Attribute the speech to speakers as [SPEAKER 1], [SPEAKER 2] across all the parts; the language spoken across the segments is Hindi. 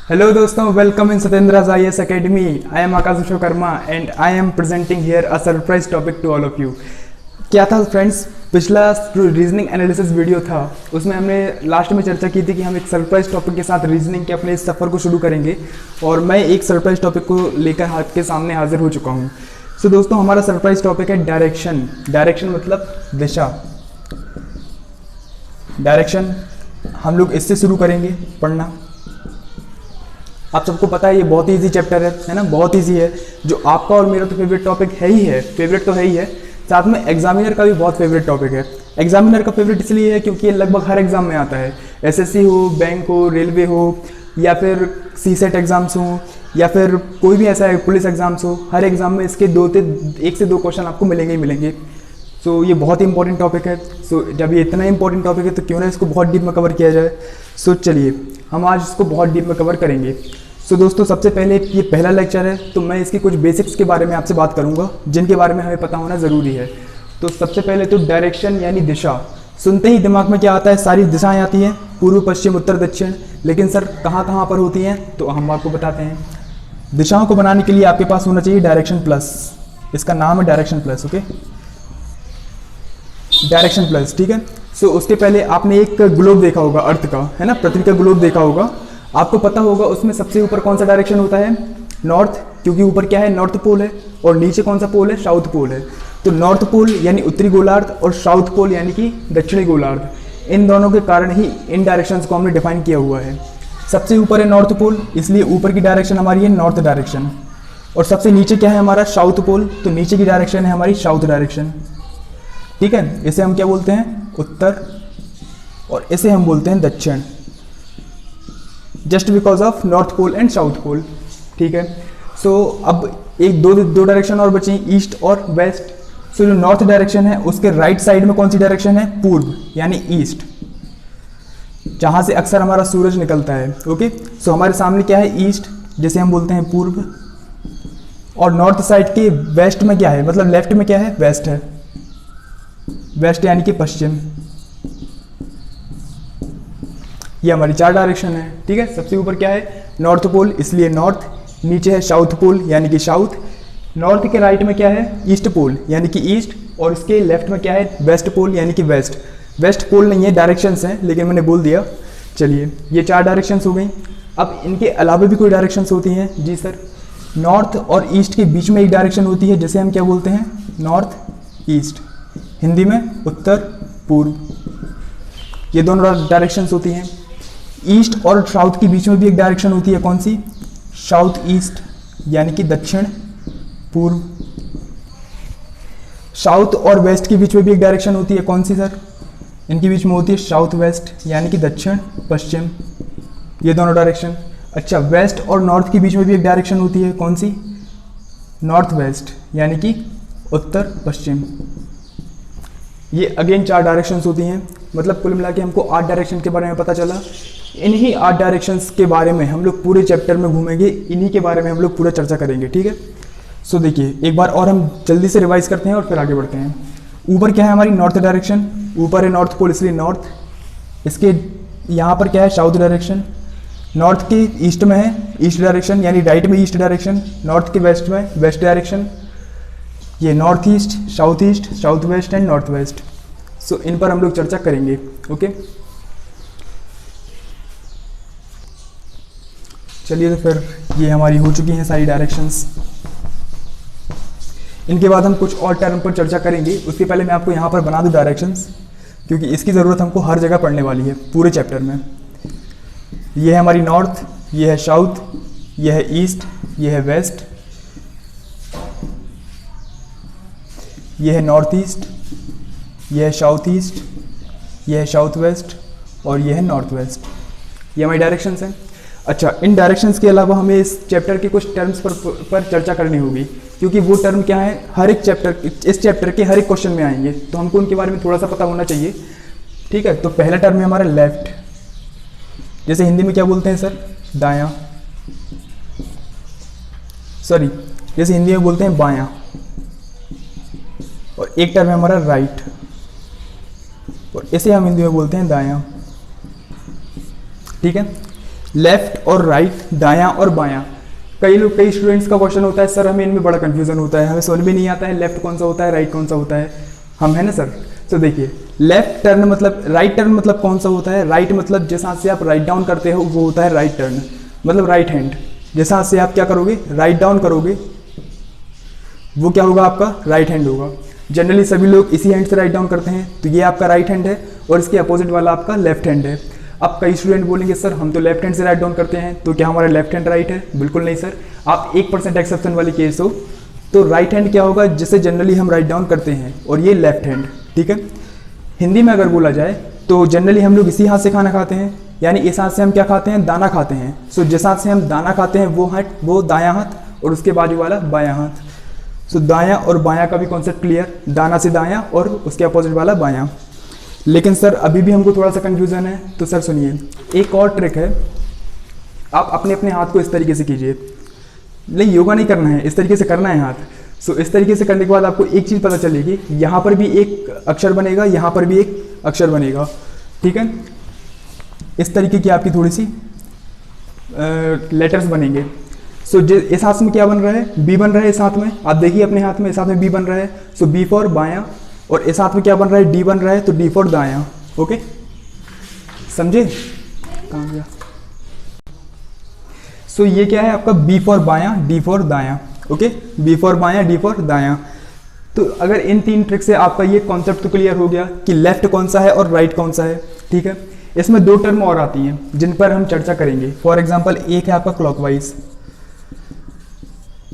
[SPEAKER 1] Hello दोस्तों, welcome in Satyendra's IAS Academy. I am Akash Vishwakarma and I am presenting here a surprise topic to all of you. क्या था फ्रेंड्स, पिछला रीजनिंग एनालिसिस वीडियो था, उसमें हमने लास्ट में चर्चा की थी कि हम एक सरप्राइज टॉपिक के साथ रीजनिंग के अपने इस सफ़र को शुरू करेंगे और मैं एक सरप्राइज टॉपिक को लेकर आपके सामने हाजिर हो चुका हूँ। सो दोस्तों, हमारा सरप्राइज टॉपिक है डायरेक्शन। डायरेक्शन मतलब दिशा। डायरेक्शन हम लोग इससे शुरू करेंगे पढ़ना। आप सबको पता है ये बहुत ही ईजी चैप्टर है ना, बहुत ईजी है, जो आपका और मेरा तो फेवरेट टॉपिक है ही है, फेवरेट तो है ही है, साथ में एग्जामिनर का भी बहुत फेवरेट टॉपिक है। एग्जामिनर का फेवरेट इसलिए है क्योंकि ये लगभग हर एग्जाम में आता है, एसएससी हो, बैंक हो, रेलवे हो, या फिर सीसेट एग्जाम्स हो, या फिर कोई भी ऐसा है पुलिस एग्जाम्स हो, हर एग्जाम में इसके एक से दो क्वेश्चन आपको मिलेंगे ही मिलेंगे। सो ये बहुत ही इंपॉर्टेंट टॉपिक है। सो जब ये इतना इंपॉर्टेंट टॉपिक है तो क्यों ना इसको बहुत डीप में कवर किया जाए। सो चलिए हम आज इसको बहुत डीप में कवर करेंगे। सो दोस्तों, सबसे पहले ये पहला लेक्चर है तो मैं इसकी कुछ बेसिक्स के बारे में आपसे बात करूंगा जिनके बारे में हमें पता होना ज़रूरी है। तो सबसे पहले तो डायरेक्शन यानी दिशा। सुनते ही दिमाग में क्या आता है, सारी दिशाएं आती हैं, पूर्व, पश्चिम, उत्तर, दक्षिण। लेकिन सर कहाँ कहाँ पर होती हैं, तो हम आपको बताते हैं। दिशाओं को बनाने के लिए आपके पास होना चाहिए डायरेक्शन प्लस। इसका नाम है direction plus. Okay, direction plus, ठीक है। सो उसके पहले आपने एक ग्लोब देखा होगा अर्थ का, है ना, पृथ्वी का ग्लोब देखा होगा। आपको पता होगा उसमें सबसे ऊपर कौन सा डायरेक्शन होता है, नॉर्थ, क्योंकि ऊपर क्या है, नॉर्थ पोल है, और नीचे कौन सा पोल है, साउथ पोल है। तो नॉर्थ पोल यानी उत्तरी गोलार्ध और साउथ पोल यानी कि दक्षिणी गोलार्ध, इन दोनों के कारण ही इन डायरेक्शंस को हमने डिफाइन किया हुआ है। सबसे ऊपर है नॉर्थ पोल, इसलिए ऊपर की डायरेक्शन हमारी है नॉर्थ डायरेक्शन, और सबसे नीचे क्या है हमारा, साउथ पोल, तो नीचे की डायरेक्शन है हमारी साउथ डायरेक्शन, ठीक है। इसे हम क्या बोलते हैं, उत्तर, और इसे हम बोलते हैं दक्षिण, just because of north pole and south pole, ठीक है। सो अब एक दो डायरेक्शन और बची, ईस्ट और वेस्ट। सो जो नॉर्थ डायरेक्शन है उसके राइट साइड में कौन सी डायरेक्शन है, पूर्व यानी ईस्ट, जहां से अक्सर हमारा सूरज निकलता है। ओके, सो हमारे सामने क्या है, ईस्ट, जिसे हम बोलते हैं पूर्व, और नॉर्थ साइड के वेस्ट में क्या है, मतलब लेफ्ट में क्या है, वेस्ट है, वेस्ट यानी कि पश्चिम। ये हमारी चार डायरेक्शन है, ठीक है। सबसे ऊपर क्या है, नॉर्थ पोल, इसलिए नॉर्थ, नीचे है साउथ पोल यानी कि साउथ, नॉर्थ के राइट में क्या है, ईस्ट पोल यानी कि ईस्ट, और इसके लेफ्ट में क्या है, वेस्ट पोल यानी कि वेस्ट। वेस्ट पोल नहीं है, डायरेक्शंस हैं, लेकिन मैंने बोल दिया। चलिए, ये चार डायरेक्शंस हो गई। अब इनके अलावा भी कोई डायरेक्शंस होती हैं, जी सर। नॉर्थ और ईस्ट के बीच में एक डायरेक्शन होती है, जिसे हम क्या बोलते हैं, नॉर्थ ईस्ट, हिंदी में उत्तर पूर्व। ये दोनों डायरेक्शंस होती हैं। ईस्ट और साउथ के बीच में भी एक डायरेक्शन होती है, कौन सी, साउथ ईस्ट यानी कि दक्षिण पूर्व। साउथ और वेस्ट के बीच में भी एक डायरेक्शन होती है, कौन सी सर, इनके बीच में होती है साउथ वेस्ट यानी कि दक्षिण पश्चिम, ये दोनों डायरेक्शन। अच्छा, वेस्ट और नॉर्थ के बीच में भी एक डायरेक्शन होती है, कौन सी, नॉर्थ वेस्ट यानी कि उत्तर पश्चिम। ये अगेन चार डायरेक्शंस होती हैं, मतलब कुल मिला के हमको 8 डायरेक्शन के बारे में पता चला। इन्हीं 8 डायरेक्शंस के बारे में हम लोग पूरे चैप्टर में घूमेंगे, इन्हीं के बारे में हम लोग पूरा चर्चा करेंगे, ठीक है। सो देखिए, एक बार और हम जल्दी से रिवाइज करते हैं और फिर आगे बढ़ते हैं। ऊपर क्या है हमारी, नॉर्थ डायरेक्शन, ऊपर है नॉर्थ पोल इसलिए नॉर्थ। इसके यहाँ पर क्या है, साउथ डायरेक्शन। नॉर्थ के ईस्ट में है ईस्ट डायरेक्शन यानी राइट में ईस्ट डायरेक्शन, नॉर्थ के वेस्ट में वेस्ट डायरेक्शन। ये north east, south west and north west. So इन पर हम लोग चर्चा करेंगे। ओके, चलिए, तो फिर ये हमारी हो चुकी हैं सारी डायरेक्शंस। इनके बाद हम कुछ और टर्म पर चर्चा करेंगे। उसके पहले मैं आपको यहाँ पर बना दूँ डायरेक्शंस, क्योंकि इसकी ज़रूरत हमको हर जगह पढ़ने वाली है पूरे चैप्टर में। ये है हमारी नॉर्थ, ये है साउथ, ये है ईस्ट, ये है वेस्ट, ये है नॉर्थ ईस्ट, ये है साउथ ईस्ट, ये है साउथ वेस्ट, और ये है नॉर्थ वेस्ट। ये हमारी डायरेक्शंस हैं। अच्छा, इन डायरेक्शंस के अलावा हमें इस चैप्टर के कुछ टर्म्स पर चर्चा करनी होगी, क्योंकि वो टर्म क्या है, हर एक चैप्टर, इस चैप्टर के हर एक क्वेश्चन में आएंगे, तो हमको उनके बारे में थोड़ा सा पता होना चाहिए, ठीक है। तो पहला टर्म है हमारा लेफ्ट, जैसे हिंदी में क्या बोलते हैं सर, दायां, सॉरी, जैसे हिंदी में बोलते हैं बायां। और एक टर्म है हमारा राइट, और इसे हम हिंदी में बोलते हैं दायां, ठीक है। लेफ्ट और राइट, दायां और बायां। कई स्टूडेंट्स का क्वेश्चन होता है सर हमें इनमें बड़ा कंफ्यूजन होता है, हमें समझ में नहीं आता है लेफ्ट कौन सा होता है, राइट कौन सा होता है, हम है ना सर। तो देखिए लेफ्ट टर्न मतलब, राइट टर्न मतलब कौन सा होता है, राइट मतलब जिस हाथ से आप राइट डाउन करते हो वो होता है राइट टर्न, मतलब राइट हैंड। जिस हाथ से आप क्या करोगे, राइट डाउन करोगे, वो क्या होगा आपका राइट हैंड होगा। जनरली सभी लोग इसी हैंड से राइट डाउन करते हैं, तो ये आपका राइट हैंड है और इसके अपोजिट वाला आपका लेफ्ट हैंड है। अब कई स्टूडेंट बोलेंगे सर हम तो लेफ्ट हैंड से राइट डाउन करते हैं, तो क्या हमारा लेफ्ट हैंड राइट है? बिल्कुल नहीं सर। आप 1% एक्सेप्शन वाली केस हो तो राइट हैंड क्या होगा जिसे जनरली हम राइट डाउन करते हैं, और ये लेफ्ट हैंड, ठीक है। हिंदी में अगर बोला जाए तो जनरली हम लोग इसी हाथ से खाना खाते हैं, यानी इस हाथ से हम क्या खाते हैं, दाना खाते हैं। सो जिस हाथ से हम दाना खाते हैं वो दायां हाथ और उसके बाजू वाला बायां हाथ। सो दायां और बायां का भी कॉन्सेप्ट क्लियर, दाना से दायां और उसके अपोजिट वाला बायां। लेकिन सर अभी भी हमको थोड़ा सा कंफ्यूजन है, तो सर सुनिए एक और ट्रिक है, आप अपने अपने हाथ को इस तरीके से कीजिए, नहीं योगा नहीं करना है, इस तरीके से करना है हाथ। सो इस तरीके से करने के बाद आपको एक चीज़ पता चलेगी, यहाँ पर भी एक अक्षर बनेगा, यहाँ पर भी एक अक्षर बनेगा, ठीक है। इस तरीके की आपकी थोड़ी सी लेटर्स बनेंगे। सो इस हाथ में क्या बन रहा है, बी बन रहा है इस हाथ में, आप देखिए अपने हाथ में, इस हाथ में बी बन रहा है, सो बी फॉर बायां, और इस हाथ में क्या बन रहा है, डी बन रहा है, तो डी फॉर दायां। ओके समझे, कहाँ गया? सो ये क्या है आपका बी फॉर बायां, डी फॉर दायां। ओके बी फॉर बायां, डी फॉर दायां। तो अगर इन 3 ट्रिक से आपका ये कॉन्सेप्ट तो क्लियर हो गया कि लेफ्ट कौन सा है और राइट कौन सा है, ठीक है। इसमें 2 टर्म और आती हैं जिन पर हम चर्चा करेंगे। फॉर एग्जाम्पल एक है आपका क्लॉकवाइज,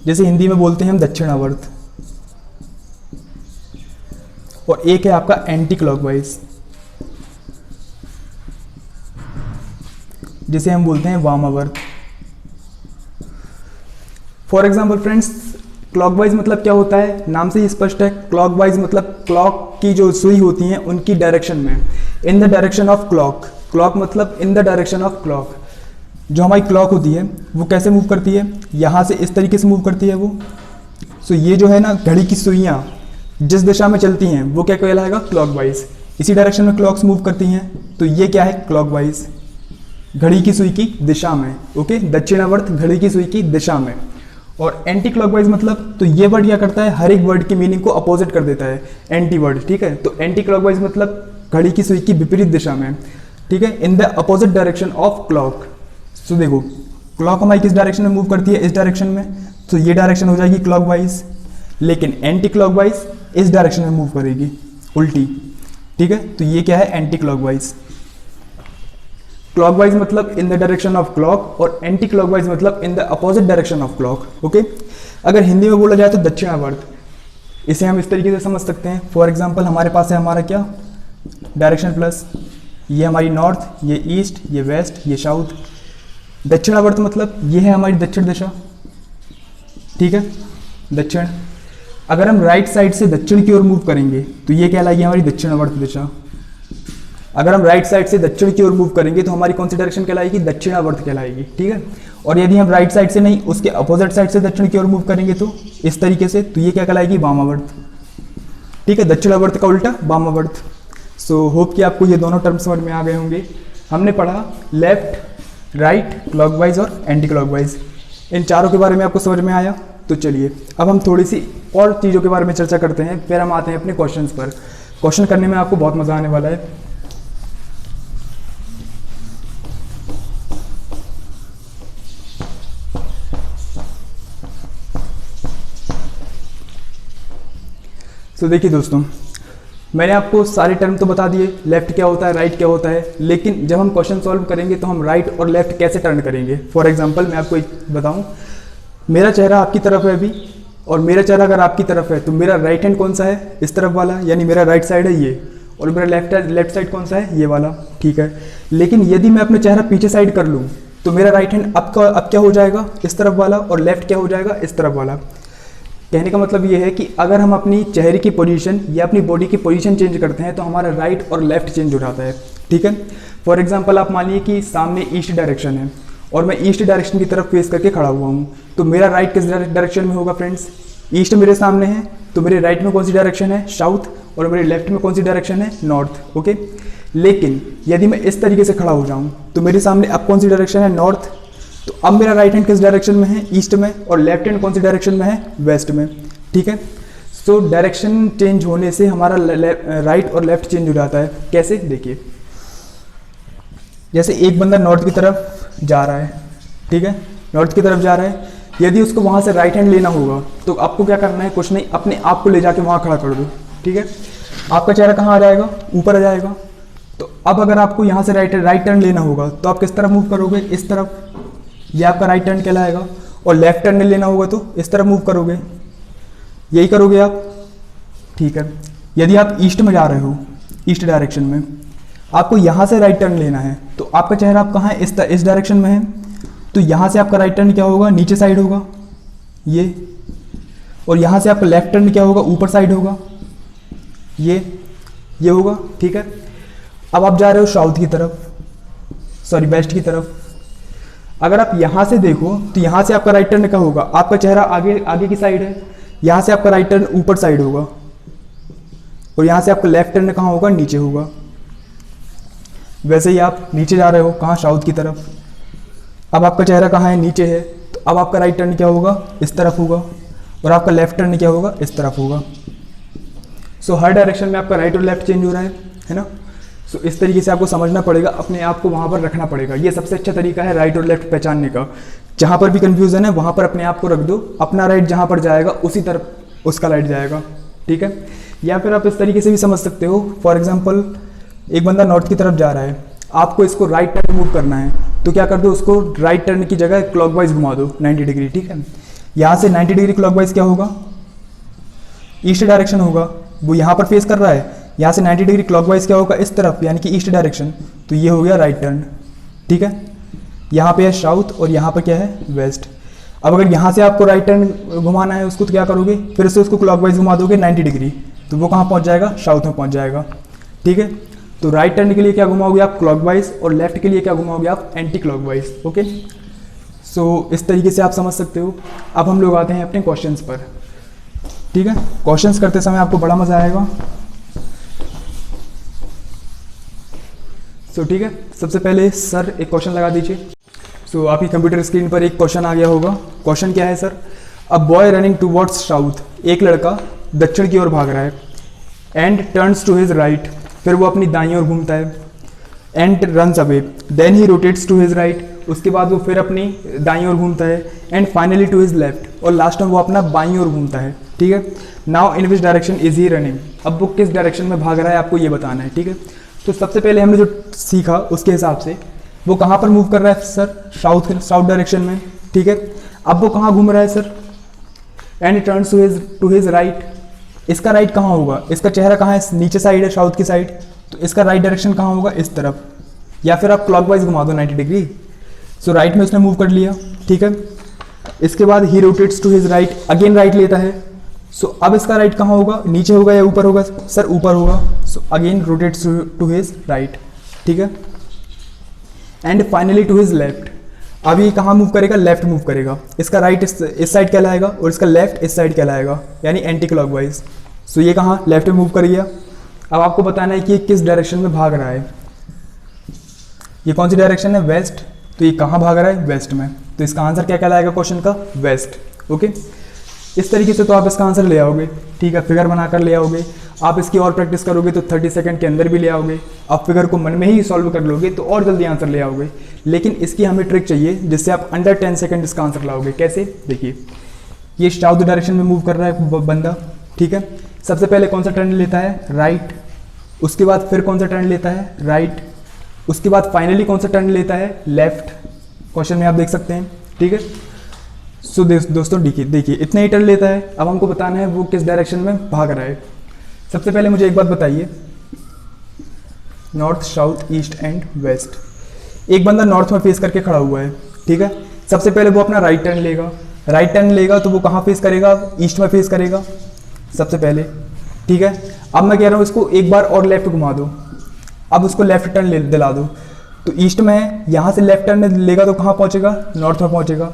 [SPEAKER 1] जैसे हिंदी में बोलते हैं हम दक्षिणावर्त, और एक है आपका एंटी क्लॉकवाइज, जिसे हम बोलते हैं वामावर्त। फॉर एग्जाम्पल फ्रेंड्स, क्लॉकवाइज मतलब क्या होता है, नाम से ही स्पष्ट है। क्लॉकवाइज मतलब क्लॉक की जो सुई होती हैं उनकी डायरेक्शन में, in the direction of clock. Clock मतलब in the direction of clock. जो हमारी क्लॉक होती है वो कैसे मूव करती है, यहाँ से इस तरीके से मूव करती है वो। सो ये जो है ना घड़ी की सुइयाँ जिस दिशा में चलती हैं वो क्या कहलाएगा, क्लॉकवाइज। इसी डायरेक्शन में क्लॉक्स मूव करती हैं, तो ये क्या है, क्लॉकवाइज, घड़ी की सुई की दिशा में। ओके दक्षिणावर्त घड़ी की सुई की दिशा में। और एंटी क्लॉकवाइज मतलब, तो ये वर्ड क्या करता है, हर एक वर्ड की मीनिंग को अपोजिट कर देता है, एंटी वर्ड, ठीक है। तो एंटी क्लॉकवाइज मतलब घड़ी की सुई की विपरीत दिशा में, ठीक है, in the opposite direction of clock. So देखो क्लॉक हमारी किस डायरेक्शन में मूव करती है, इस डायरेक्शन में, तो ये डायरेक्शन हो जाएगी क्लॉकवाइज। लेकिन एंटी क्लॉकवाइज इस डायरेक्शन में मूव करेगी, उल्टी, ठीक है। तो ये क्या है, एंटी क्लॉकवाइज। क्लॉकवाइज मतलब in the direction of clock, और एंटी क्लॉकवाइज मतलब in the opposite direction of clock. Okay अगर हिंदी में बोला जाए तो दक्षिणावर्त, इसे हम इस तरीके से समझ सकते हैं। फॉर एग्जाम्पल हमारे पास है हमारा क्या, डायरेक्शन प्लस, ये हमारी नॉर्थ, ये ईस्ट, ये वेस्ट, ये साउथ। दक्षिणावर्त मतलब ये है हमारी दक्षिण दिशा, ठीक है, दक्षिण। अगर हम राइट साइड से दक्षिण की ओर मूव करेंगे तो ये कहलाएगी हमारी दक्षिणावर्त दिशा। अगर हम राइट साइड से दक्षिण की ओर मूव करेंगे तो हमारी कौन सी डायरेक्शन कहलाएगी, दक्षिणावर्त कहलाएगी, ठीक है। और यदि हम राइट साइड से नहीं, उसके अपोजिट साइड से दक्षिण की ओर मूव करेंगे तो इस तरीके से, तो ये क्या कहलाएगी, वामावर्त, ठीक है। दक्षिणावर्त का उल्टा वामावर्त। सो होप कि आपको ये दोनों टर्म समझ में आ गए होंगे। हमने पढ़ा लेफ्ट, राइट, क्लॉकवाइज और एंटी क्लॉकवाइज, इन चारों के बारे में आपको समझ में आया। तो चलिए अब हम थोड़ी सी और चीज़ों के बारे में चर्चा करते हैं, फिर हम आते हैं अपने क्वेश्चंस पर। क्वेश्चन करने में आपको बहुत मज़ा आने वाला है। तो देखिए दोस्तों, मैंने आपको सारे टर्म तो बता दिए, लेफ्ट क्या होता है, राइट क्या होता है, लेकिन जब हम क्वेश्चन सॉल्व करेंगे तो हम राइट और लेफ्ट कैसे टर्न करेंगे। फॉर एग्जांपल मैं आपको एक बताऊं, मेरा चेहरा आपकी तरफ है अभी, और मेरा चेहरा अगर आपकी तरफ है तो मेरा राइट हैंड कौन सा है, इस तरफ वाला, यानी मेरा राइट साइड है ये, और मेरा लेफ्ट साइड कौन सा है, ये वाला, ठीक है। लेकिन यदि मैं अपना चेहरा पीछे साइड कर लूँ तो मेरा राइट हैंड अब क्या हो जाएगा, इस तरफ वाला, और लेफ्ट क्या हो जाएगा, इस तरफ वाला। कहने का मतलब ये है कि अगर हम अपनी चेहरे की पोजीशन या अपनी बॉडी की पोजीशन चेंज करते हैं तो हमारा राइट और लेफ्ट चेंज हो जाता है, ठीक है। फॉर एग्जांपल आप मानिए कि सामने ईस्ट डायरेक्शन है और मैं ईस्ट डायरेक्शन की तरफ फेस करके खड़ा हुआ हूँ, तो मेरा राइट किस डायरेक्शन में होगा फ्रेंड्स, ईस्ट मेरे सामने है तो मेरे राइट में कौन सी डायरेक्शन है, साउथ, और मेरे लेफ्ट में कौन सी डायरेक्शन है, नॉर्थ। ओके, लेकिन यदि मैं इस तरीके से खड़ा हो जाऊं तो मेरे सामने अब कौन सी डायरेक्शन है, नॉर्थ। तो अब मेरा राइट हैंड किस डायरेक्शन में है, ईस्ट में, और लेफ्ट हैंड कौन सी डायरेक्शन में है, वेस्ट में। ठीक है, सो डायरेक्शन चेंज होने से हमारा राइट और लेफ्ट चेंज हो जाता है। कैसे, देखिए, जैसे एक बंदा नॉर्थ की तरफ जा रहा है, ठीक है, नॉर्थ की तरफ जा रहा है, यदि उसको वहाँ से राइट हैंड लेना होगा तो आपको क्या करना है, कुछ नहीं, अपने आप को ले जाके वहाँ खड़ा कर दो। ठीक है, आपका चेहरा कहाँ आ जाएगा, ऊपर आ जाएगा। तो अब अगर आपको यहाँ से राइट टर्न लेना होगा तो आप किस तरफ मूव करोगे, इस तरफ, ये आपका राइट टर्न कहलाएगा। और लेफ्ट टर्न लेना होगा तो इस तरफ मूव करोगे, यही करोगे आप। ठीक है, यदि आप ईस्ट में जा रहे हो, ईस्ट डायरेक्शन में, आपको यहाँ से राइट टर्न लेना है तो आपका चेहरा आप कहाँ है, इस डायरेक्शन में है, तो यहाँ से आपका राइट टर्न क्या होगा, नीचे साइड होगा ये, और यहाँ से आपका लेफ्ट टर्न क्या होगा, ऊपर साइड होगा ये होगा। ठीक है, अब आप जा रहे हो साउथ की तरफ, सॉरी वेस्ट की तरफ। अगर आप यहाँ से देखो तो यहाँ से आपका राइट टर्न क्या होगा, आपका चेहरा आगे की साइड है, यहाँ से आपका राइट टर्न ऊपर साइड होगा, और यहाँ से आपका लेफ्ट टर्न कहाँ होगा, नीचे होगा। वैसे ही आप नीचे जा रहे हो, कहाँ, साउथ की तरफ। अब आपका चेहरा कहाँ है, नीचे है, तो अब आपका राइट टर्न क्या होगा, इस तरफ होगा, और आपका लेफ्ट टर्न क्या होगा, इस तरफ होगा। सो हर डायरेक्शन में आपका राइट और लेफ्ट चेंज हो रहा है ना। सो इस तरीके से आपको समझना पड़ेगा, अपने आप को वहाँ पर रखना पड़ेगा। ये सबसे अच्छा तरीका है राइट और लेफ्ट पहचानने का। जहाँ पर भी कन्फ्यूजन है वहाँ पर अपने आप को रख दो, अपना राइट जहाँ पर जाएगा उसी तरफ उसका राइट जाएगा। ठीक है, या फिर आप इस तरीके से भी समझ सकते हो। फॉर एग्जाम्पल, एक बंदा नॉर्थ की तरफ जा रहा है, आपको इसको राइट टर्न मूव करना है, तो क्या कर दो, उसको राइट टर्न की जगह क्लॉकवाइज घुमा दो 90 डिग्री। ठीक है, यहाँ से 90 डिग्री क्लॉकवाइज क्या होगा, ईस्ट डायरेक्शन होगा। वो यहाँ पर फेस कर रहा है, यहाँ से 90 डिग्री क्लॉकवाइज क्या होगा, इस तरफ, यानी कि ईस्ट डायरेक्शन, तो ये हो गया राइट टर्न। ठीक है, यहाँ पे है साउथ और यहाँ पर क्या है, वेस्ट। अब अगर यहाँ से आपको राइट टर्न घुमाना है उसको, तो क्या करोगे, फिर से उसको क्लॉकवाइज घुमा दोगे 90 डिग्री, तो वो कहाँ पहुँच जाएगा, साउथ में पहुँच जाएगा। ठीक है, तो राइट टर्न के लिए क्या घुमाओगे आप, क्लॉकवाइज, और लेफ्ट के लिए क्या घुमाओगे आप, एंटी क्लॉकवाइज। ओके, सो इस तरीके से आप समझ सकते हो। अब हम लोग आते हैं अपने क्वेश्चंस पर। ठीक है, क्वेश्चंस करते समय आपको बड़ा मजा आएगा। सो ठीक है, सबसे पहले सर एक क्वेश्चन लगा दीजिए। सो आपकी कंप्यूटर स्क्रीन पर एक क्वेश्चन आ गया होगा। क्वेश्चन क्या है sir, a boy running towards south, एक लड़का दक्षिण की ओर भाग रहा है, and turns to his right, फिर वो अपनी दाईं ओर घूमता है, and runs away, then he rotates to his right, उसके बाद वो फिर अपनी दाईं ओर घूमता है, and finally to his left, और लास्ट में वो अपना बाईं ओर घूमता है। ठीक है, now in which direction is he running, अब वो किस डायरेक्शन में भाग रहा है आपको ये बताना है। ठीक है, तो सबसे पहले हमने जो सीखा उसके हिसाब से वो कहाँ पर मूव कर रहा है सर, साउथ डायरेक्शन में। ठीक है, अब वो कहाँ घूम रहा है sir, and turns to his right, इसका राइट कहाँ होगा, इसका चेहरा कहाँ है, नीचे साइड है, साउथ की साइड, तो इसका राइट डायरेक्शन कहाँ होगा, इस तरफ, या फिर आप क्लॉकवाइज घुमा दो 90 डिग्री। सो राइट में उसने मूव कर लिया। ठीक है, इसके बाद ही rotates to his right, again right लेता है। सो अब इसका राइट कहाँ होगा, नीचे होगा या ऊपर होगा सर, ऊपर होगा। So again rotates to his right. ठीक है, and finally to his left, अब ये कहाँ मूव करेगा, लेफ्ट मूव करेगा। इसका राइट इस साइड कहलाएगा और इसका लेफ्ट इस साइड कहलाएगा, यानी एंटी क्लॉकवाइज। सो ये कहाँ, लेफ्ट में मूव कर गया। अब आपको बताना है कि ये किस डायरेक्शन में भाग रहा है। ये कौन सी डायरेक्शन है, वेस्ट, तो ये कहाँ भाग रहा है, वेस्ट में, तो इसका आंसर क्या कहलाएगा क्वेश्चन का, वेस्ट। ओके, इस तरीके से तो आप इसका आंसर ले आओगे। ठीक है, फिगर बनाकर ले आओगे। आप इसकी और प्रैक्टिस करोगे तो 30 सेकंड के अंदर भी ले आओगे। आप फिगर को मन में ही सॉल्व कर लोगे तो और जल्दी आंसर ले आओगे। लेकिन इसकी हमें ट्रिक चाहिए जिससे आप अंडर 10 सेकंड इसका आंसर लाओगे। कैसे, देखिए, ये साउथ डायरेक्शन में मूव कर रहा है बंदा। ठीक है, सबसे पहले कौन सा टर्न लेता है, राइट, उसके बाद फिर कौन सा टर्न लेता है, राइट, उसके बाद फाइनली कौन सा टर्न लेता है, लेफ्ट। क्वेश्चन में आप देख सकते हैं। ठीक है, सो दोस्तों देखिए इतने ही टर्न लेता है। अब हमको बताना है वो किस डायरेक्शन में भाग रहा है। सबसे पहले मुझे एक बात बताइए, north, south, east and west. एक बंदा नॉर्थ में फेस करके खड़ा हुआ है। ठीक है, सबसे पहले वो अपना राइट टर्न लेगा। राइट टर्न लेगा तो वो कहाँ फेस करेगा, ईस्ट में फेस करेगा सबसे पहले। ठीक है, अब मैं कह रहा हूँ इसको एक बार और लेफ्ट घुमा दो। अब उसको लेफ्ट टर्न दिला दो, तो ईस्ट में है, यहाँ से लेफ्ट टर्न लेगा तो कहाँ पहुँचेगा, नॉर्थ में पहुँचेगा।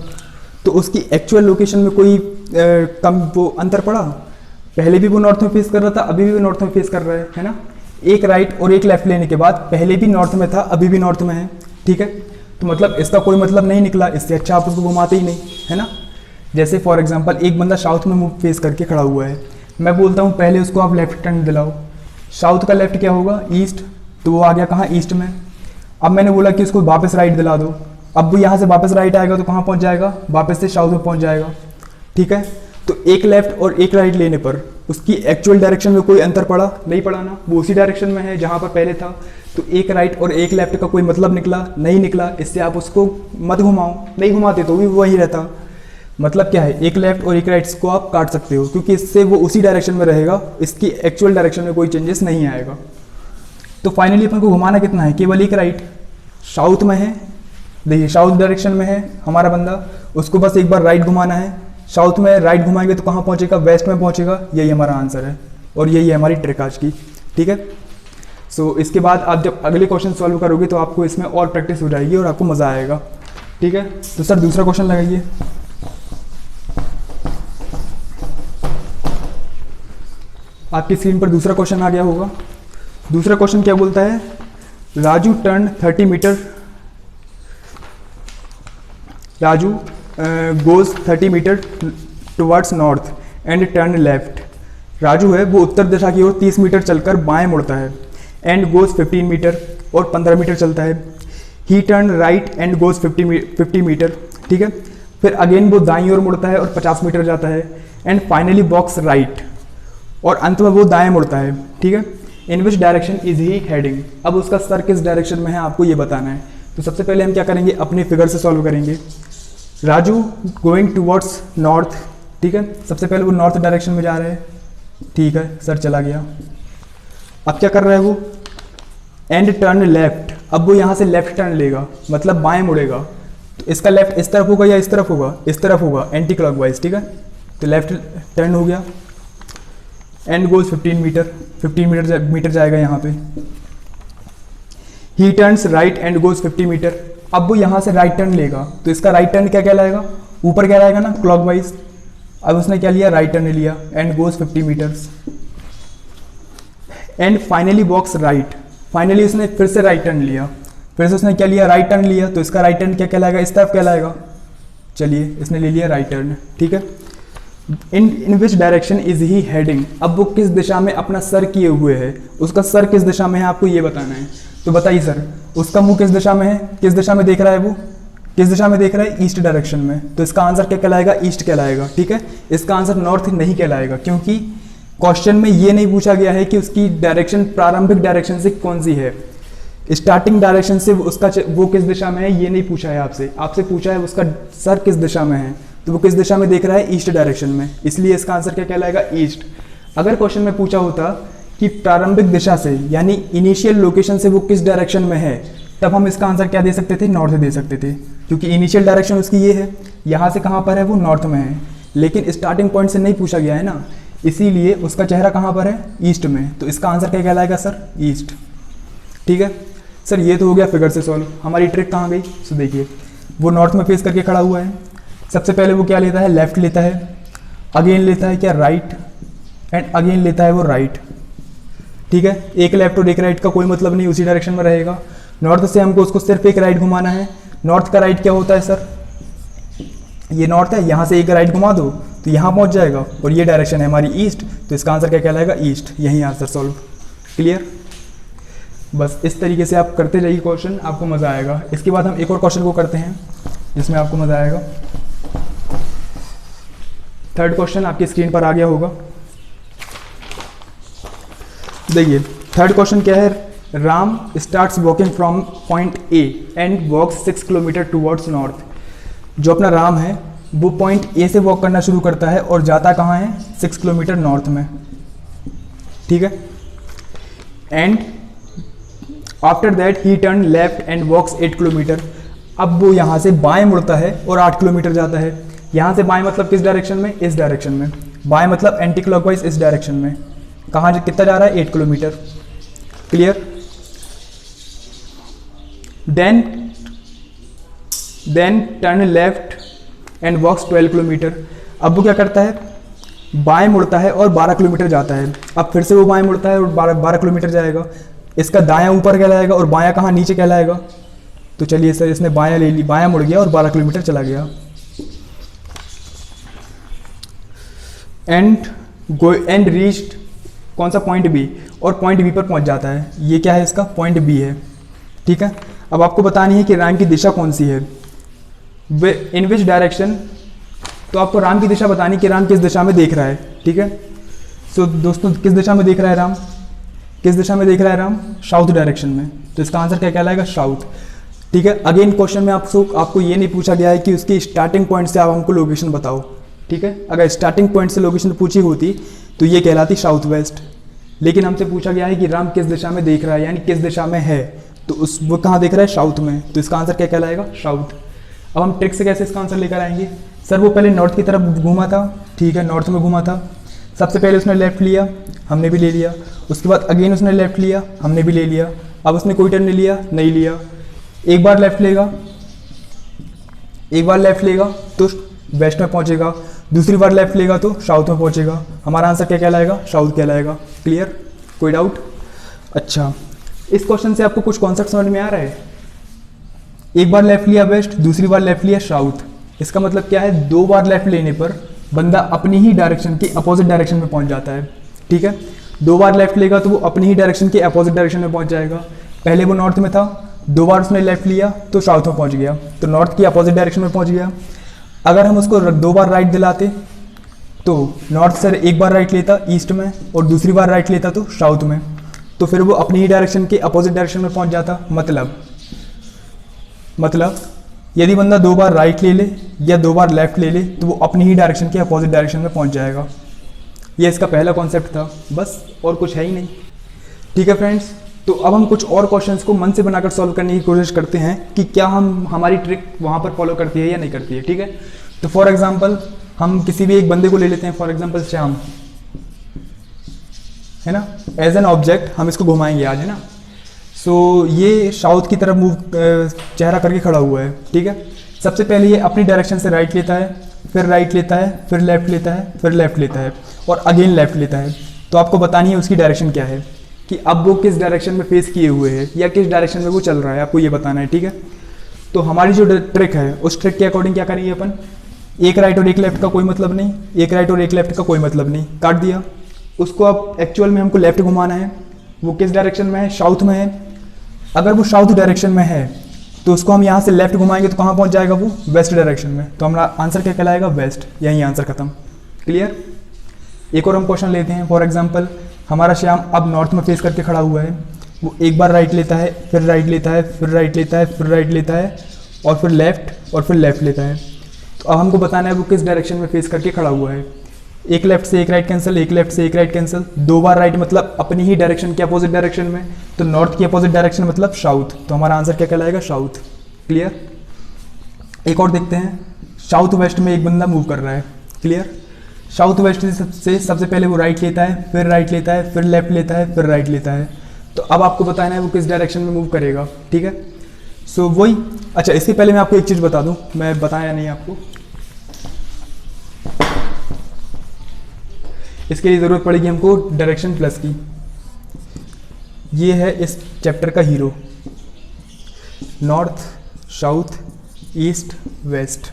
[SPEAKER 1] तो उसकी एक्चुअल लोकेशन में कोई कम वो अंतर पड़ा? पहले भी वो नॉर्थ में फेस कर रहा था, अभी भी वो नॉर्थ में फेस कर रहा है ना। एक राइट और एक लेफ्ट लेने के बाद पहले भी नॉर्थ में था, अभी भी नॉर्थ में है, ठीक है। तो मतलब इसका कोई मतलब नहीं निकला, इससे अच्छा आप उसको घुमाते ही नहीं, है ना। जैसे फॉर एग्जांपल एक बंदा साउथ में मुंह फेस करके खड़ा हुआ है, मैं बोलता हूँ पहले उसको आप लेफ्ट टर्न दिलाओ, साउथ का लेफ्ट क्या होगा? ईस्ट, तो वो आ गया कहाँ? ईस्ट में। अब मैंने बोला कि उसको वापस राइट दिला दो, अब वो यहाँ से वापस राइट आएगा तो कहाँ पहुँच जाएगा? वापस से साउथ में पहुँच जाएगा, ठीक है। तो एक लेफ्ट और एक राइट लेने पर उसकी एक्चुअल डायरेक्शन में कोई अंतर पड़ा? नहीं पड़ा ना, वो उसी डायरेक्शन में है जहाँ पर पहले था। तो एक राइट और एक लेफ्ट का कोई मतलब निकला? नहीं निकला, इससे आप उसको मत घुमाओ, नहीं घुमाते तो भी वही रहता। मतलब क्या है, एक लेफ्ट और एक राइट को आप काट सकते हो क्योंकि इससे वो उसी डायरेक्शन में रहेगा, इसकी एक्चुअल डायरेक्शन में कोई चेंजेस नहीं आएगा। तो फाइनली अपन को घुमाना कितना है? केवल एक राइट, साउथ में है, देखिए साउथ डायरेक्शन में है हमारा बंदा, उसको बस एक बार राइट घुमाना है। साउथ में राइट घुमाएंगे तो कहाँ पहुँचेगा? वेस्ट में पहुँचेगा। यही हमारा आंसर है और यही है हमारी ट्रिक आज की, ठीक है। सो इसके बाद आप जब अगले क्वेश्चन सॉल्व करोगे तो आपको इसमें और प्रैक्टिस हो जाएगी और आपको मज़ा आएगा, ठीक है। तो सर दूसरा क्वेश्चन लगाइए। आपकी स्क्रीन पर दूसरा क्वेश्चन आ गया होगा। दूसरा क्वेश्चन क्या बोलता है? Raju turn 30 metre, Raju goes 30 metre towards north and turn left. Raju है वो उत्तर दिशा की ओर 30 मीटर चलकर बाएं मुड़ता है एंड गोज 15 मीटर, और 15 मीटर चलता है। He turn right and goes 50 metre, ठीक है। फिर अगेन वो दाईं ओर मुड़ता है और 50 मीटर जाता है एंड फाइनली वॉक्स राइट, और अंत में वो दाएं मुड़ता है, ठीक है। In which direction is he heading? अब उसका सर किस डायरेक्शन में है आपको ये बताना है। तो सबसे पहले हम क्या करेंगे, अपने फिगर से सॉल्व करेंगे। राजू गोइंग टूवर्ड्स नॉर्थ, ठीक है। सबसे पहले वो नॉर्थ डायरेक्शन में जा रहे हैं, ठीक है, सर चला गया। अब क्या कर रहा है वो? एंड टर्न लेफ्ट, अब वो यहाँ से लेफ्ट टर्न लेगा, मतलब बाएं मुड़ेगा। तो इसका लेफ्ट इस तरफ होगा या इस तरफ होगा? इस तरफ होगा, एंटी क्लॉकवाइज, ठीक है। तो लेफ्ट टर्न हो गया एंड गोज 15 मीटर जाएगा यहाँ पे। He turns right and goes 50 metre, अब वो यहाँ से राइट टर्न लेगा, तो इसका राइट टर्न क्या कहलाएगा? ऊपर क्या रहेगा ना, क्लॉकवाइज। अब उसने क्या लिया? राइट टर्न लिया and goes 50 metres and finally walks right. Finally उसने फिर से राइट टर्न लिया, फिर से उसने क्या लिया? राइट टर्न लिया। तो इसका राइट टर्न क्या कहलाएगा? इस तरफ कहलाएगा। चलिए इसने ले लिया राइट टर्न, ठीक है। In which direction is he heading? अब वो किस दिशा में अपना सर किए हुए है, उसका सर किस दिशा में है आपको ये बताना है। तो बताइए सर, उसका मुंह किस दिशा में है? किस दिशा में देख रहा है वो? किस दिशा में देख रहा है? ईस्ट डायरेक्शन में। तो इसका आंसर क्या कहलाएगा? ईस्ट कहलाएगा, ठीक है। इसका आंसर नॉर्थ नहीं कहलाएगा क्योंकि क्वेश्चन में ये नहीं पूछा गया है कि उसकी डायरेक्शन प्रारंभिक डायरेक्शन से कौन सी है, स्टार्टिंग डायरेक्शन से उसका वो किस दिशा में है ये नहीं पूछा है आपसे। आपसे पूछा है उसका सर किस दिशा में है, तो वो किस दिशा में देख रहा है? ईस्ट डायरेक्शन में, इसलिए इसका आंसर क्या कहलाएगा? ईस्ट। अगर क्वेश्चन में पूछा होता कि प्रारंभिक दिशा से यानी इनिशियल लोकेशन से वो किस डायरेक्शन में है, तब हम इसका आंसर क्या दे सकते थे? नॉर्थ दे सकते थे, क्योंकि इनिशियल डायरेक्शन उसकी ये है, यहाँ से कहाँ पर है? वो नॉर्थ में है। लेकिन स्टार्टिंग पॉइंट से नहीं पूछा गया है ना, इसीलिए उसका चेहरा कहाँ पर है? ईस्ट में। तो इसका आंसर क्या कहलाएगा सर? ईस्ट, ठीक है। सर ये तो हो गया फिगर से सॉल्व। हमारी ट्रिक कहाँ गई? सो देखिए, वो नॉर्थ में फेस करके खड़ा हुआ है। सबसे पहले वो क्या लेता है? लेफ्ट लेता है, अगेन लेता है क्या? राइट, एंड अगेन लेता है वो राइट, ठीक है। एक लेफ्ट और एक राइट का कोई मतलब नहीं, उसी डायरेक्शन में रहेगा। नॉर्थ से हमको उसको सिर्फ एक राइट घुमाना है। नॉर्थ का राइट क्या होता है सर? ये नॉर्थ है, यहाँ से एक राइट घुमा दो तो यहाँ पहुँच जाएगा, और ये डायरेक्शन है हमारी ईस्ट, तो इसका आंसर क्या कहलाएगा? ईस्ट। यही आंसर सॉल्व। क्लियर? बस इस तरीके से आप करते जाइए क्वेश्चन, आपको मज़ा आएगा। इसके बाद हम एक और क्वेश्चन को करते हैं जिसमें आपको मज़ा आएगा। थर्ड क्वेश्चन आपकी स्क्रीन पर आ गया होगा। देखिए थर्ड क्वेश्चन क्या है? Ram starts walking from point A and walks 6 kilometre towards north. जो अपना राम है वो पॉइंट ए से वॉक करना शुरू करता है और जाता कहाँ है? 6 किलोमीटर नॉर्थ में, ठीक है। And after that he turn left and walks 8 kilometre. अब वो यहाँ से बाएं मुड़ता है और 8 किलोमीटर जाता है। यहाँ से बाएं मतलब किस डायरेक्शन में? इस डायरेक्शन में। बाएं मतलब एंटी क्लॉकवाइज इस डायरेक्शन में। कहाँ कितना जा रहा है? 8 kilometre. Clear? Then turn left and walks 12 kilometre. अब वो क्या करता है, बाएं मुड़ता है और 12 किलोमीटर जाता है। अब फिर से वो बाएं मुड़ता है और 12 किलोमीटर जाएगा। इसका दायां ऊपर कहलाएगा और बायां कहाँ, नीचे कहलाएगा। तो चलिए सर, इसने बायां ले ली, बायां मुड़ गया और 12 किलोमीटर चला गया। एंड रीच्ड कौन सा, पॉइंट बी, और पॉइंट बी पर पहुंच जाता है। ये क्या है, इसका पॉइंट बी है, ठीक है। अब आपको बतानी है कि राम की दिशा कौन सी है, इन विच डायरेक्शन। तो आपको राम की दिशा बतानी कि राम किस दिशा में देख रहा है, ठीक है। सो दोस्तों, किस दिशा में देख रहा है राम, किस दिशा में देख रहा है राम, साउथ डायरेक्शन में। तो इसका आंसर क्या कहलाएगा, साउथ, ठीक है। अगेन क्वेश्चन में आपको ये नहीं पूछा गया है कि उसकी स्टार्टिंग पॉइंट से आप हमको लोकेशन बताओ, ठीक है। अगर स्टार्टिंग पॉइंट से लोकेशन पूछी होती तो ये कहलाती साउथ वेस्ट, लेकिन हमसे पूछा गया है कि राम किस दिशा में देख रहा है, यानी किस दिशा में है, तो वो कहाँ देख रहा है, साउथ में। तो इसका आंसर क्या कहलाएगा, साउथ। अब हम ट्रिक से कैसे इसका आंसर लेकर आएंगे। सर वो पहले नॉर्थ की तरफ घूमा था, ठीक है, नॉर्थ में घूमा था। सबसे पहले उसने लेफ्ट लिया, हमने भी ले लिया। उसके बाद अगेन उसने लेफ्ट लिया, हमने भी ले लिया। अब उसने कोई टर्न नहीं लिया, नहीं लिया। एक बार लेफ्ट लेगा, एक बार लेफ्ट लेगा तो वेस्ट में पहुंचेगा, दूसरी बार लेफ्ट लेगा तो साउथ में पहुंचेगा। हमारा आंसर क्या कहलाएगा, साउथ कहलाएगा। क्लियर, कोई डाउट। अच्छा, इस क्वेश्चन से आपको कुछ कॉन्सेप्ट समझ में आ रहा है। एक बार लेफ्ट लिया वेस्ट, दूसरी बार लेफ्ट लिया साउथ। इसका मतलब क्या है, 2 बार लेफ्ट लेने पर बंदा अपनी ही डायरेक्शन की अपोजिट डायरेक्शन में पहुंच जाता है, ठीक है। 2 बार लेफ्ट लेगा तो वो अपनी ही डायरेक्शन के अपोजिट डायरेक्शन में पहुंच जाएगा। पहले वो नॉर्थ में था, 2 बार उसने लेफ्ट लिया तो साउथ में पहुंच गया, तो नॉर्थ की अपोजिट डायरेक्शन में पहुंच गया। अगर हम उसको 2 बार राइट दिलाते तो नॉर्थ से एक बार राइट लेता ईस्ट में और दूसरी बार राइट लेता तो साउथ में, तो फिर वो अपनी ही डायरेक्शन के अपोजिट डायरेक्शन में पहुंच जाता। मतलब यदि बंदा 2 बार राइट ले ले या 2 बार लेफ्ट ले ले तो वो अपनी ही डायरेक्शन के अपोजिट डायरेक्शन में पहुंच जाएगा। ये इसका पहला कॉन्सेप्ट था, बस, और कुछ है ही नहीं, ठीक है फ्रेंड्स। तो अब हम कुछ और क्वेश्चंस को मन से बनाकर सॉल्व करने की कोशिश करते हैं कि क्या हमारी ट्रिक वहाँ पर फॉलो करती है या नहीं करती है, ठीक है। तो फॉर एग्जाम्पल हम किसी भी एक बंदे को ले लेते हैं, फॉर एग्जाम्पल श्याम, है ना, एज एन ऑब्जेक्ट हम इसको घुमाएंगे आज, है ना। सो ये साउथ की तरफ मूव चेहरा करके खड़ा हुआ है, ठीक है। सबसे पहले ये अपनी डायरेक्शन से राइट लेता है, फिर राइट लेता है, फिर लेफ्ट लेता है, फिर लेफ्ट लेता है और अगेन लेफ्ट लेता है। तो आपको बतानी है उसकी डायरेक्शन क्या है, कि अब वो किस डायरेक्शन में फेस किए हुए है या किस डायरेक्शन में वो चल रहा है, आपको ये बताना है, ठीक है। तो हमारी जो ट्रिक है उस ट्रिक के अकॉर्डिंग क्या करेंगे अपन, एक राइट और एक लेफ्ट का कोई मतलब नहीं, एक राइट और एक लेफ्ट का कोई मतलब नहीं, काट दिया उसको। अब एक्चुअल में हमको लेफ्ट घुमाना है, वो किस डायरेक्शन में है, साउथ में है। अगर वो साउथ डायरेक्शन में है तो उसको हम यहाँ से लेफ्ट घुमाएंगे तो कहाँ पहुँच जाएगा, वो वेस्ट डायरेक्शन में। तो हमारा आंसर क्या कहलाएगा, वेस्ट। यही आंसर खत्म। क्लियर। एक और हम क्वेश्चन लेते हैं। फॉर एग्जाम्पल हमारा श्याम अब नॉर्थ में फेस करके खड़ा हुआ है, वो एक बार राइट लेता है, फिर राइट लेता है, फिर राइट लेता है, फिर राइट लेता है और फिर लेफ्ट और फिर लेफ्ट लेता है। तो अब हमको बताना है वो किस डायरेक्शन में फेस करके खड़ा हुआ है। एक लेफ्ट से एक राइट कैंसिल, एक लेफ्ट से एक राइट कैंसिल, 2 बार राइट मतलब अपनी ही डायरेक्शन के अपोजिट डायरेक्शन में, तो नॉर्थ की अपोजिट डायरेक्शन मतलब साउथ। तो हमारा आंसर क्या कहलाएगा, साउथ। क्लियर। एक और देखते हैं, साउथ वेस्ट में एक बंदा मूव कर रहा है। क्लियर। साउथ वेस्ट से सबसे पहले वो राइट लेता है, फिर राइट लेता है, फिर लेफ्ट लेता है, फिर राइट लेता है। तो अब आपको बताना है वो किस डायरेक्शन में मूव करेगा, ठीक है। सो वही। अच्छा, इसके पहले मैं आपको एक चीज़ बता दूं, मैं बताया नहीं आपको, इसके लिए ज़रूरत पड़ेगी हमको डायरेक्शन प्लस की। ये है इस चैप्टर का hero, north, south, east, west.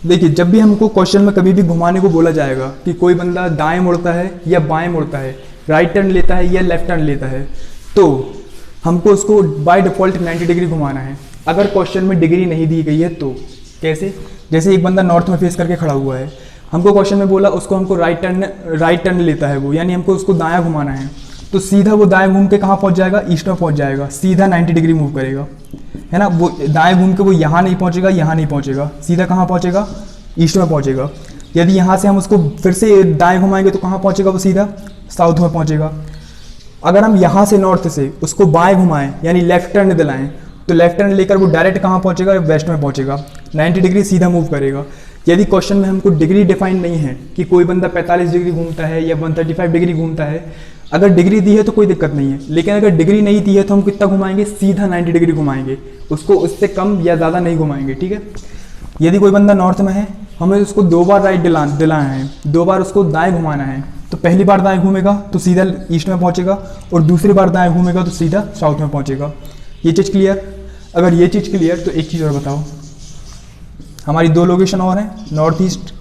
[SPEAKER 1] देखिए, जब भी हमको क्वेश्चन में कभी भी घुमाने को बोला जाएगा कि कोई बंदा दाएं मुड़ता है या बाएं मुड़ता है, राइट टर्न लेता है या लेफ्ट टर्न लेता है, तो हमको उसको बाय डिफ़ॉल्ट 90 डिग्री घुमाना है। अगर क्वेश्चन में डिग्री नहीं दी गई है तो कैसे, जैसे एक बंदा नॉर्थ में फेस करके खड़ा हुआ है, हमको क्वेश्चन में बोला उसको हमको राइट टर्न लेता है वो, यानी हमको उसको दायां घुमाना है, तो सीधा वो दाएं घूम के कहाँ पहुँच जाएगा, ईस्ट में पहुँच जाएगा, सीधा 90 डिग्री मूव करेगा, है ना। वो दाएं घूम के वो यहाँ नहीं पहुँचेगा, यहाँ नहीं पहुँचेगा, सीधा कहाँ पहुँचेगा, ईस्ट में पहुँचेगा। यदि यहाँ से हम उसको फिर से दाएं घुमाएंगे तो कहाँ पहुँचेगा, वो सीधा साउथ में पहुँचेगा। अगर हम यहाँ से नॉर्थ से उसको बाएं घुमाएं यानी लेफ्ट टर्न दिलाएं तो लेफ्ट टर्न लेकर वो डायरेक्ट कहाँ पहुँचेगा, वेस्ट में पहुँचेगा, 90 डिग्री सीधा मूव करेगा। यदि क्वेश्चन में हमको डिग्री डिफाइन नहीं है कि कोई बंदा 45 डिग्री घूमता है या 135 डिग्री घूमता है, अगर डिग्री दी है तो कोई दिक्कत नहीं है, लेकिन अगर डिग्री नहीं दी है तो हम कितना घुमाएंगे, सीधा 90 डिग्री घुमाएंगे, उसको उससे कम या ज़्यादा नहीं घुमाएंगे, ठीक है। यदि कोई बंदा नॉर्थ में है हमें उसको 2 बार राइट दिलाना है, 2 बार उसको दाएं घुमाना है। तो पहली बार दाएं घूमेगा तो सीधा ईस्ट में पहुंचेगा, और दूसरी बार दाएं घूमेगा तो सीधा साउथ में पहुंचेगा। ये चीज़ क्लियर? अगर ये चीज़ क्लियर तो एक चीज़ और बताओ, हमारी 2 लोकेशन और हैं, नॉर्थ ईस्ट,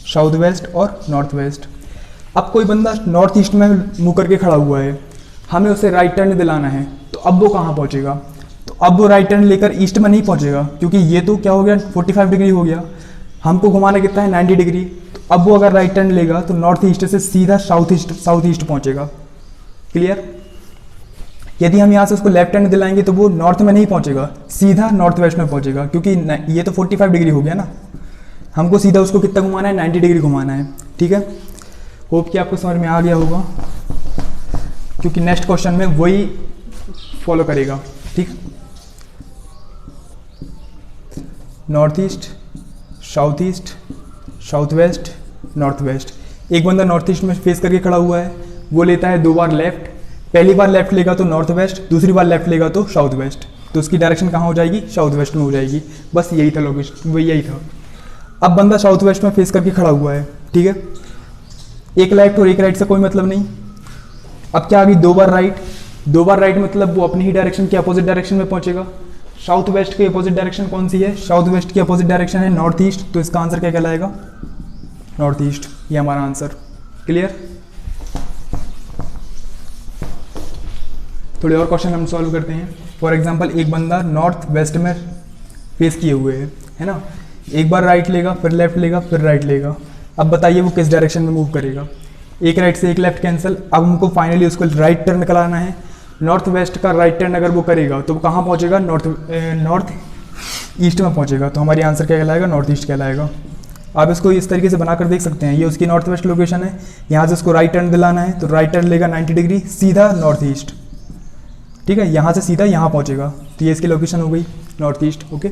[SPEAKER 1] साउथ वेस्ट और नॉर्थ वेस्ट। अब कोई बंदा नॉर्थ ईस्ट में मुँह करके खड़ा हुआ है, हमें उसे राइट टर्न दिलाना है, तो अब वो कहाँ पहुँचेगा? तो अब वो राइट टर्न लेकर ईस्ट में नहीं पहुँचेगा, क्योंकि ये तो क्या हो गया 45 डिग्री हो गया, हमको घुमाना कितना है 90 डिग्री। तो अब वो अगर राइट टर्न लेगा तो नॉर्थ ईस्ट से सीधा साउथ ईस्ट पहुँचेगा। क्लियर? यदि हम यहाँ से उसको लेफ्ट टर्न दिलाएंगे तो वो नॉर्थ में नहीं पहुँचेगा, सीधा नॉर्थ वेस्ट में पहुँचेगा, क्योंकि ये तो 45 डिग्री हो गया ना, हमको सीधा उसको कितना घुमाना है 90 डिग्री घुमाना है। ठीक है, होप कि आपको समझ में आ गया होगा, क्योंकि नेक्स्ट क्वेश्चन में वही फॉलो करेगा। ठीक, north east, south waste, north west. एक बंदा नॉर्थ ईस्ट में फेस करके खड़ा हुआ है, वो लेता है 2 बार लेफ्ट, पहली बार लेफ्ट लेगा तो नॉर्थ वेस्ट, दूसरी बार लेफ्ट लेगा तो साउथ वेस्ट, तो उसकी डायरेक्शन कहाँ हो जाएगी? साउथ वेस्ट में हो जाएगी। बस यही था लोकेशन, वही यही था। अब बंदा साउथ वेस्ट में फेस करके खड़ा हुआ है, ठीक है, एक लेफ्ट और एक राइट से कोई मतलब नहीं। अब क्या आ गई? 2 बार राइट, 2 बार राइट मतलब वो अपनी ही डायरेक्शन के अपोजिट डायरेक्शन में पहुंचेगा। साउथ वेस्ट की अपोजिट डायरेक्शन कौन सी है? साउथ वेस्ट की अपोजिट डायरेक्शन है नॉर्थ ईस्ट, तो इसका आंसर क्या कहलाएगा? North east. ये हमारा आंसर। क्लियर? थोड़े और क्वेश्चन हम सॉल्व करते हैं। फॉर एग्जांपल, एक बंदा नॉर्थ वेस्ट में फेस किए हुए है ना, एक बार राइट लेगा, फिर लेफ्ट लेगा, फिर राइट लेगा। अब बताइए वो किस डायरेक्शन में मूव करेगा? एक राइट से एक लेफ्ट कैंसिल। अब हमको फाइनली उसको राइट टर्न कराना है। नॉर्थ वेस्ट का राइट टर्न अगर वो करेगा तो वो कहाँ पहुँचेगा? नॉर्थ ईस्ट में पहुँचेगा। तो हमारी आंसर क्या कहलाएगा? नॉर्थ ईस्ट कहलाएगा। आप इसको इस तरीके से बनाकर देख सकते हैं। ये उसकी नॉर्थ वेस्ट लोकेशन है, यहाँ से उसको राइट टर्न दिलाना है, तो राइट टर्न लेगा 90 डिग्री सीधा नॉर्थ ईस्ट। ठीक है, यहाँ से सीधा यहाँ पहुँचेगा, तो ये इसकी लोकेशन हो गई नॉर्थ ईस्ट। ओके,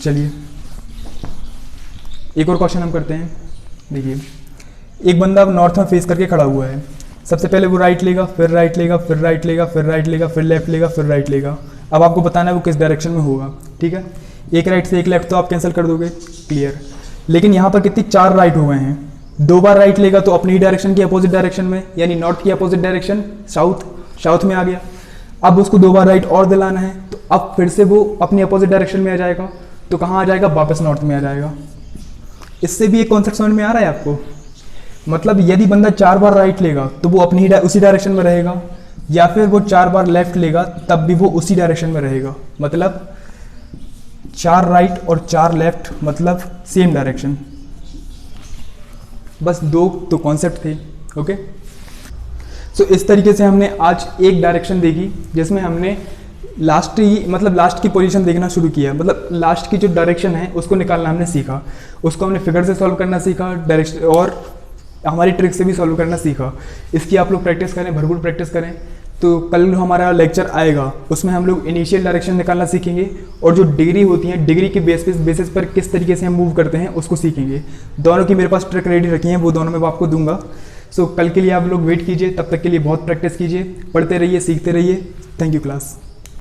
[SPEAKER 1] चलिए एक और क्वेश्चन हम करते हैं। देखिए, एक बंदा अब नॉर्थ में फेस करके खड़ा हुआ है। सबसे पहले वो राइट लेगा, फिर राइट लेगा, फिर राइट लेगा, फिर राइट लेगा, फिर लेफ्ट लेगा, फिर राइट लेगा। अब आपको बताना है वो किस डायरेक्शन में होगा। ठीक है, एक राइट से एक लेफ्ट तो आप कैंसिल कर दोगे, क्लियर। लेकिन यहाँ पर कितनी 4 राइट हो गए हैं। 2 बार राइट लेगा तो अपनी ही डायरेक्शन की अपोजिट डायरेक्शन में, यानी नॉर्थ की अपोजिट डायरेक्शन साउथ में आ गया। अब उसको 2 बार राइट और दिलाना है, तो अब फिर से वो अपनी अपोजिट डायरेक्शन में आ जाएगा। तो कहाँ आ जाएगा? वापस नॉर्थ में आ जाएगा। इससे भी एक कॉन्सेप्ट समझ में आ रहा है आपको? मतलब यदि बंदा 4 बार राइट लेगा तो वो अपनी ही उसी डायरेक्शन में रहेगा, या फिर वो 4 बार लेफ्ट लेगा तब भी वो उसी डायरेक्शन में रहेगा। मतलब 4 राइट और 4 लेफ्ट मतलब सेम डायरेक्शन। बस 2 तो कॉन्सेप्ट थे। ओके, सो इस तरीके से हमने आज एक डायरेक्शन देखी, जिसमें हमने लास्ट की पोजीशन देखना शुरू किया। मतलब लास्ट की जो डायरेक्शन है उसको निकालना हमने सीखा, उसको हमने फिगर से सॉल्व करना सीखा, डायरेक्शन और हमारी ट्रिक से भी सॉल्व करना सीखा। इसकी आप लोग प्रैक्टिस करें, भरपूर प्रैक्टिस करें। तो कल हमारा लेक्चर आएगा, उसमें हम लोग इनिशियल डायरेक्शन निकालना सीखेंगे, और जो डिग्री होती है, डिग्री के बेसिस पर किस तरीके से हम मूव करते हैं उसको सीखेंगे। दोनों की मेरे पास ट्रिक रेडी रखी है, वो दोनों मैं आपको दूंगा। सो कल के लिए आप लोग वेट कीजिए, तब तक के लिए बहुत प्रैक्टिस कीजिए, पढ़ते रहिए, सीखते रहिए। Thank you class.